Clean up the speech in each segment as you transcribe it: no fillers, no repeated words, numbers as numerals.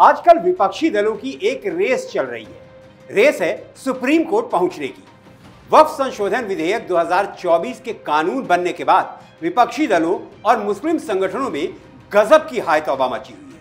आजकल विपक्षी दलों की एक रेस चल रही है। रेस है सुप्रीम कोर्ट पहुंचने की। वक्फ संशोधन विधेयक 2024 के कानून बनने के बाद विपक्षी दलों और मुस्लिम संगठनों में गजब की हाय तौबा मची हुई है।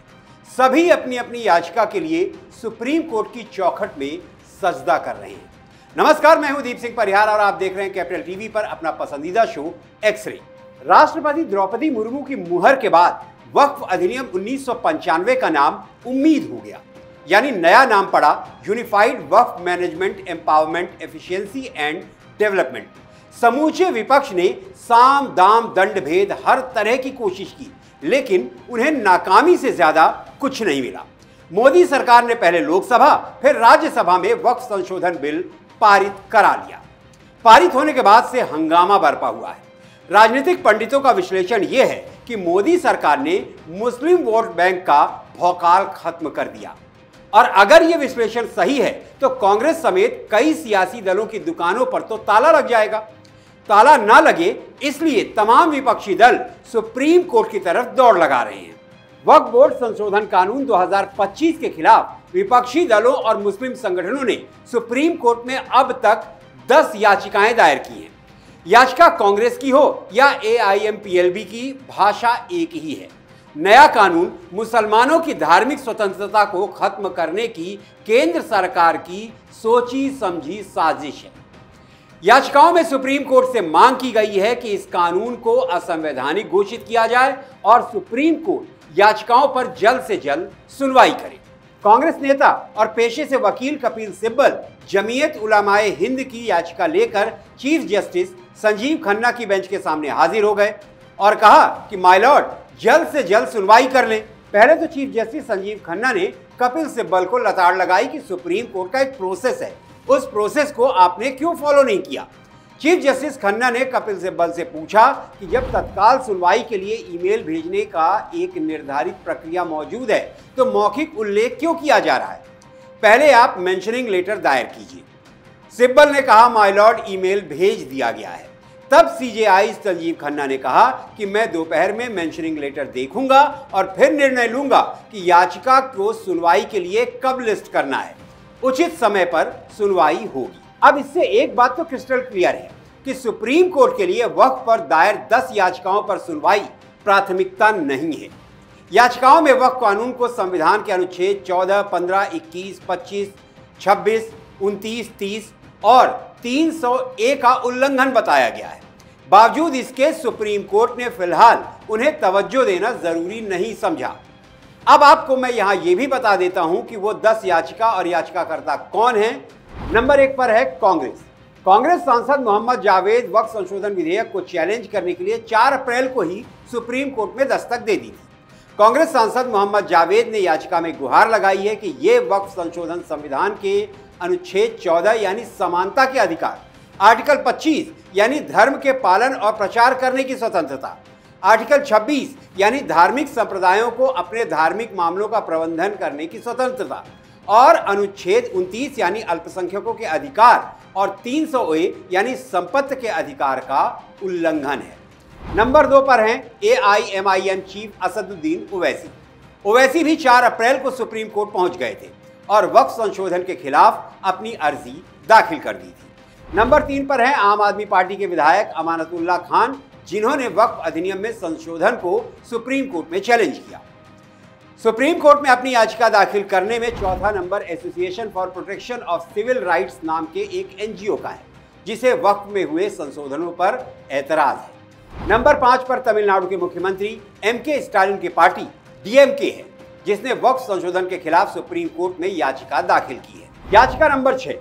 सभी अपनी अपनी याचिका के लिए सुप्रीम कोर्ट की चौखट में सजदा कर रहे हैं। नमस्कार, मैं हूं दीप सिंह परिहार और आप देख रहे हैं कैपिटल टीवी पर अपना पसंदीदा शो एक्स-रे। राष्ट्रपति द्रौपदी मुर्मू की मुहर के बाद वक्फ अधिनियम 1995 का नाम उम्मीद हो गया, यानी नया नाम पड़ा unified Waqf management empowerment efficiency and development. समूचे विपक्ष ने साम दाम दंड भेद हर तरह की कोशिश की, लेकिन उन्हें नाकामी से ज्यादा कुछ नहीं मिला। मोदी सरकार ने पहले लोकसभा फिर राज्यसभा में वक्फ संशोधन बिल पारित करा लिया। पारित होने के बाद से हंगामा बरपा हुआ है। राजनीतिक पंडितों का विश्लेषण यह है कि मोदी सरकार ने मुस्लिम वोट बैंक का भौकाल खत्म कर दिया, और अगर यह विश्लेषण सही है तो कांग्रेस समेत कई सियासी दलों की दुकानों पर तो ताला लग जाएगा। ताला ना लगे इसलिए तमाम विपक्षी दल सुप्रीम कोर्ट की तरफ दौड़ लगा रहे हैं। वक्फ बोर्ड संशोधन कानून 2025 के खिलाफ विपक्षी दलों और मुस्लिम संगठनों ने सुप्रीम कोर्ट में अब तक 10 याचिकाएं दायर की हैं। याचिका कांग्रेस की हो या AIMPLB की, भाषा एक ही है। नया कानून मुसलमानों की धार्मिक स्वतंत्रता को खत्म करने की केंद्र सरकार की सोची समझी साजिश है। याचिकाओं में सुप्रीम कोर्ट से मांग की गई है कि इस कानून को असंवैधानिक घोषित किया जाए और सुप्रीम कोर्ट याचिकाओं पर जल्द से जल्द सुनवाई करे। कांग्रेस नेता और पेशे से वकील कपिल सिब्बल जमीयत उलमाए हिंद की याचिका लेकर चीफ जस्टिस संजीव खन्ना की बेंच के सामने हाजिर हो गए और कहा कि माय लॉर्ड, जल्द से जल्द सुनवाई कर लें। पहले तो चीफ जस्टिस संजीव खन्ना ने कपिल सिब्बल को लताड़ लगाई कि सुप्रीम कोर्ट का एक प्रोसेस है, उस प्रोसेस को आपने क्यों फॉलो नहीं किया। चीफ जस्टिस खन्ना ने कपिल सिब्बल से पूछा कि जब तत्काल सुनवाई के लिए ईमेल भेजने का एक निर्धारित प्रक्रिया मौजूद है तो मौखिक उल्लेख क्यों किया जा रहा है, पहले आप मेंशनिंग लेटर दायर कीजिए। सिब्बल ने कहा माय लॉर्ड, ईमेल भेज दिया गया है। तब CJI संजीव खन्ना ने कहा कि मैं दोपहर में मेंशनिंग लेटर देखूंगा और फिर निर्णय लूंगा कि याचिका को सुनवाई के लिए कब लिस्ट करना है। उचित समय पर सुनवाई होगी। अब इससे एक बात तो क्रिस्टल क्लियर है कि सुप्रीम कोर्ट के लिए वक्फ पर दायर 10 याचिकाओं पर सुनवाई प्राथमिकता नहीं है। याचिकाओं में वक्फ कानून को संविधान के अनुच्छेद 14, 15, 21, 25, 26, 29, 30 और 301 का उल्लंघन बताया गया है। बावजूद इसके सुप्रीम कोर्ट ने फिलहाल उन्हें तवज्जो देना जरूरी नहीं समझा। अब आपको मैं यहां यह भी बता देता हूं कि वो 10 याचिका और याचिकाकर्ता कौन हैं। नंबर 1 पर है कांग्रेस सांसद मोहम्मद जावेद वक्फ संशोधन विधेयक को चैलेंज करने के लिए 4 अप्रैल को ही सुप्रीम कोर्ट में दस्तक दे दी थी। कांग्रेस सांसद मोहम्मद जावेद ने याचिका में गुहार लगाई है कि ये वक्फ संशोधन संविधान के अनुच्छेद 14 यानी समानता के अधिकार, आर्टिकल 25 यानी धर्म के पालन और प्रचार करने की स्वतंत्रता, आर्टिकल 26 यानी धार्मिक संप्रदायों को अपने धार्मिक मामलों का प्रबंधन करने की स्वतंत्रता और अनुच्छेद 29 यानी अल्पसंख्यकों के अधिकार और 300A यानी संपत्ति के अधिकार का उल्लंघन है। नंबर 2 पर हैं AIMIM चीफ असदुद्दीन ओवैसी। ओवैसी भी 4 अप्रैल को सुप्रीम कोर्ट पहुंच गए थे और वक्फ संशोधन के खिलाफ अपनी अर्जी दाखिल कर दी थी। नंबर 3 पर है आम आदमी पार्टी के विधायक अमानतुल्लाह खान, जिन्होंने वक्फ अधिनियम में संशोधन को सुप्रीम कोर्ट में चैलेंज किया। सुप्रीम कोर्ट में अपनी याचिका दाखिल करने में चौथा number association for protection of civil rights नाम के एक NGO का है, जिसे वक्फ में हुए संशोधनों पर एतराज है। नंबर 5 पर तमिलनाडु के मुख्यमंत्री MK स्टालिन की पार्टी DMK है, जिसने वक्फ संशोधन के खिलाफ सुप्रीम कोर्ट में याचिका दाखिल की है। याचिका नंबर 6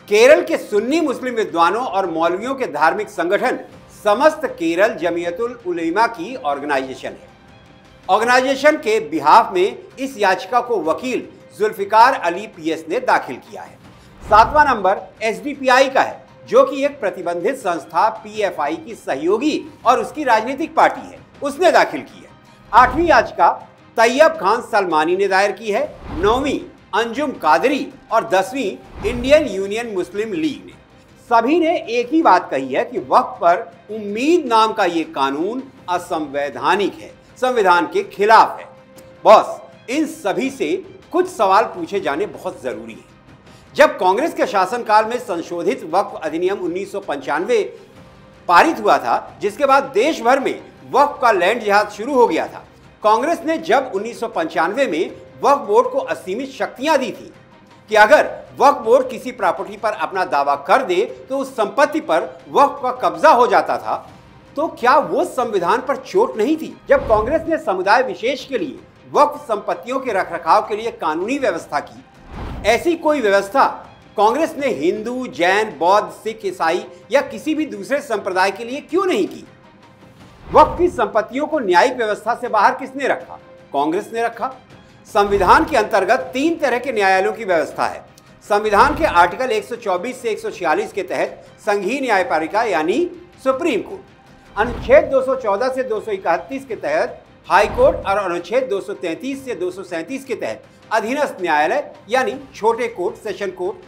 केरल के सुन्नी मुस्लिम विद्वानों और मौलवियों के धार्मिक संगठन समस्त केरल जमीयतुल उलमा की ऑर्गेनाइजेशन है। ऑर्गेनाइजेशन के बिहाफ में इस याचिका को वकील जुल्फिकार अली PS ने दाखिल किया है। 7वां नंबर SDPI का है, जो कि एक प्रतिबंधित संस्था PFI की सहयोगी और उसकी राजनीतिक पार्टी है, उसने दाखिल की है। 8वीं याचिका तैयब खान सलमानी ने दायर की है। 9वीं अंजुम कादरी और 10वीं इंडियन यूनियन मुस्लिम लीग ने। सभी ने एक ही बात कही है कि वक्फ पर उम्मीद नाम का ये कानून असंवैधानिक है, संविधान के खिलाफ है। बॉस, इन सभी से कुछ सवाल पूछे जाने बहुत जरूरी है। जब कांग्रेस के शासनकाल में संशोधित वक्फ अधिनियम 1995 पारित हुआ था, जिसके बाद देश भर में वक्फ का लैंड जिहाद शुरू हो गया था, कांग्रेस ने जब 1995 में वक्फ बोर्ड को असीमित शक्तियां दी थी कि अगर वक्फ बोर्ड किसी प्रॉपर्टी पर अपना दावा कर दे तो उस संपत्ति पर वक्फ का कब्जा हो जाता था, तो क्या वो संविधान पर चोट नहीं थी? जब कांग्रेस ने समुदाय विशेष के लिए वक्फ संपत्तियों के रखरखाव के लिए कानूनी व्यवस्था की, ऐसी कोई व्यवस्था कांग्रेस ने हिंदू, जैन, बौद्ध, सिख, ईसाई या किसी भी दूसरे संप्रदाय के लिए क्यों नहीं की? वक्फ की संपत्तियों को न्यायिक व्यवस्था से बाहर किसने रखा? कांग्रेस ने रखा। संविधान के अंतर्गत 3 तरह के न्यायालयों की व्यवस्था है। संविधान के आर्टिकल 124 से 146 के तहत संघीय न्यायपालिका यानी सुप्रीम कोर्ट, अनुच्छेद 214 से 231 के तहत हाई कोर्ट और अनुच्छेद 233 से 237 के तहत अधीनस्थ न्यायालय यानी छोटे court, session court,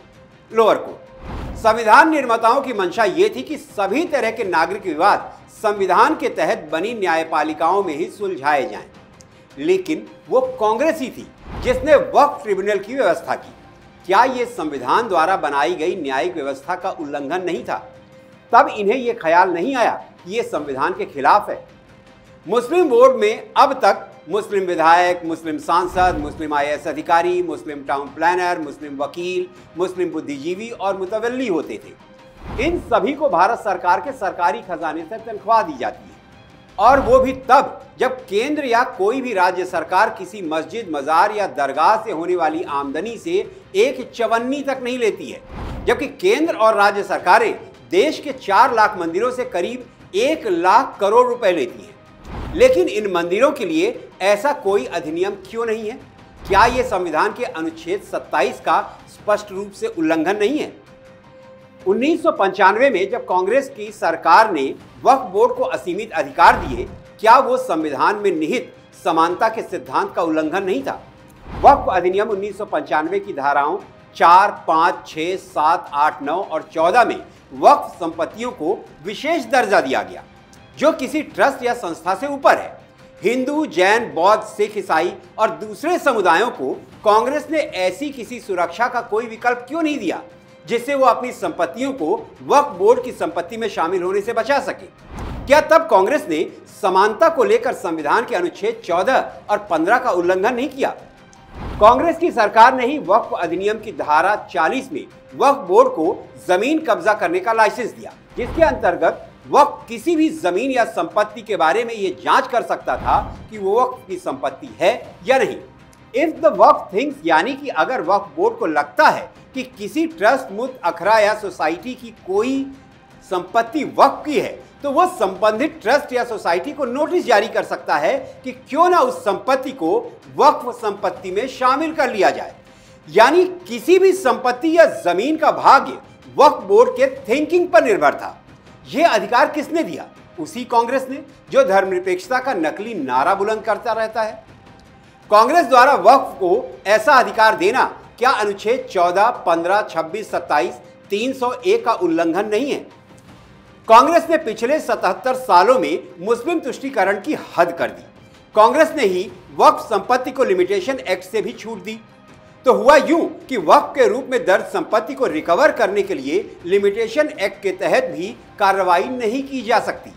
lower court. संविधान निर्माताओं की मंशा ये थी कि सभी तरह के नागरिक विवाद संविधान के तहत बनी न्यायपालिकाओं में ही सुलझाए जाएं। लेकिन वो कांग्रेस ही थी जिसने वक्फ ट्रिब्यूनल की व्यवस्था की। क्या ये संविधान द्वारा बनाई गई न्यायिक व्यवस्था का उल्लंघन नहीं था? तब इन्हें यह ख्याल नहीं आया कि ये संविधान के खिलाफ है। मुस्लिम बोर्ड में अब तक मुस्लिम विधायक, मुस्लिम सांसद, मुस्लिम IAS अधिकारी, मुस्लिम टाउन प्लानर, मुस्लिम वकील, मुस्लिम बुद्धिजीवी और मुतवल्ली होते थे। इन सभी को भारत सरकार के सरकारी खजाने से तनख्वाह दी जाती है, और वो भी तब जब केंद्र या कोई भी राज्य सरकार किसी मस्जिद, मजार या दरगाह से होने वाली आमदनी से एक चवन्नी तक नहीं लेती है, जबकि केंद्र और राज्य सरकारें देश के 4 लाख मंदिरों से करीब 1 लाख करोड़ रुपए लेती हैं। लेकिन इन मंदिरों के लिए ऐसा कोई अधिनियम क्यों नहीं है? क्या ये संविधान के अनुच्छेद 27 का स्पष्ट रूप से उल्लंघन नहीं है? 1995 में जब कांग्रेस की सरकार ने वक्फ बोर्ड को असीमित अधिकार दिए, क्या वो संविधान में निहित समानता के सिद्धांत का उल्लंघन नहीं था? वक्फ अधिनियम 1995 की धाराओं 4, 5, 6, 7, 8, 9 और 14 में वक्फ संपत्तियों को विशेष दर्जा दिया गया जो किसी ट्रस्ट या संस्था से ऊपर है। हिंदू, जैन, बौद्ध, सिख, ईसाई और दूसरे समुदायों को कांग्रेस ने ऐसी किसी सुरक्षा का कोई विकल्प क्यों नहीं दिया जिससे वो अपनी संपत्तियों को वक्फ बोर्ड की संपत्ति में शामिल होने से बचा सके? क्या तब कांग्रेस ने समानता को लेकर संविधान के अनुच्छेद 14 और 15 का उल्लंघन नहीं किया? कांग्रेस की सरकार ने ही वक्फ अधिनियम की धारा 40 में वक्फ बोर्ड को जमीन कब्जा करने का लाइसेंस दिया, जिसके अंतर्गत वक्फ किसी भी जमीन या संपत्ति के बारे में यह जांच कर सकता था कि वो वक्फ की संपत्ति है या नहीं। इफ द वक्फ थिंक्स, यानी कि अगर वक्फ बोर्ड को लगता है कि किसी ट्रस्ट, मुत, अखरा या सोसाइटी की कोई संपत्ति वक्फ की है, तो वो संबंधित ट्रस्ट या सोसाइटी को नोटिस जारी कर सकता है कि क्यों ना उस संपत्ति को वक्फ संपत्ति में शामिल कर लिया जाए। यानी किसी भी संपत्ति या जमीन का भाग्य वक्फ बोर्ड के थिंकिंग पर निर्भर था। यह अधिकार किसने दिया? उसी कांग्रेस ने, जो धर्मनिरपेक्षता का नकली नारा बुलंद करता रहता है। कांग्रेस द्वारा वक्फ को ऐसा अधिकार देना क्या अनुच्छेद 14, 15, 26, 27, 301 का उल्लंघन नहीं है? कांग्रेस ने पिछले 77 सालों में मुस्लिम तुष्टीकरण की हद कर दी। कांग्रेस ने ही वक्फ संपत्ति को लिमिटेशन एक्ट से भी छूट दी। तो हुआ यूं कि वक्फ के रूप में दर्ज संपत्ति को रिकवर करने के लिए लिमिटेशन एक्ट के तहत भी कार्रवाई नहीं की जा सकती।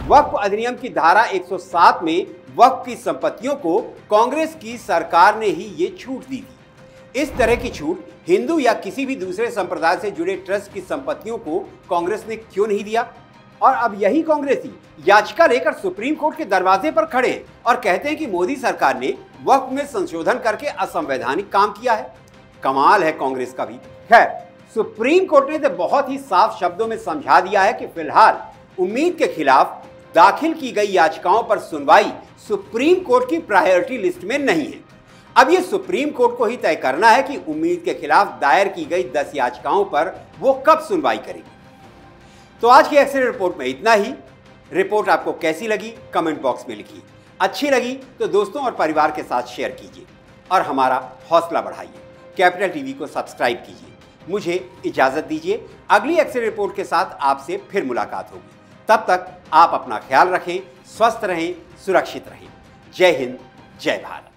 वक्फ अधिनियम की धारा 107 में वक्फ की संपत्तियों को कांग्रेस की सरकार ने ही ये छूट दी थी। इस तरह की छूट हिंदू या किसी भी दूसरे संप्रदाय से जुड़े ट्रस्ट की संपत्तियों को कांग्रेस ने क्यों नहीं दिया? और अब यही कांग्रेसी याचिका लेकर सुप्रीम कोर्ट के दरवाजे पर खड़े हैं और कहते हैं कि मोदी सरकार ने वक्फ में संशोधन करके असंवैधानिक काम किया है। कमाल है कांग्रेस का भी। खैर, सुप्रीम कोर्ट ने तो बहुत ही साफ शब्दों में समझा दिया है कि फिलहाल उम्मीद के खिलाफ दाखिल की गई याचिकाओं पर सुनवाई सुप्रीम कोर्ट की प्रायोरिटी लिस्ट में नहीं है। अब ये सुप्रीम कोर्ट को ही तय करना है कि उम्मीद के खिलाफ दायर की गई 10 याचिकाओं पर वो कब सुनवाई करेगी। तो आज की एक्सरे रिपोर्ट में इतना ही। रिपोर्ट आपको कैसी लगी कमेंट बॉक्स में लिखिए। अच्छी लगी तो दोस्तों और परिवार के साथ शेयर कीजिए और हमारा हौसला बढ़ाइए। कैपिटल टीवी को सब्सक्राइब कीजिए। मुझे इजाजत दीजिए, अगली एक्सरे रिपोर्ट के साथ आपसे फिर मुलाकात होगी। तब तक आप अपना ख्याल रखें, स्वस्थ रहें, सुरक्षित रहें। जय हिंद, जय भारत।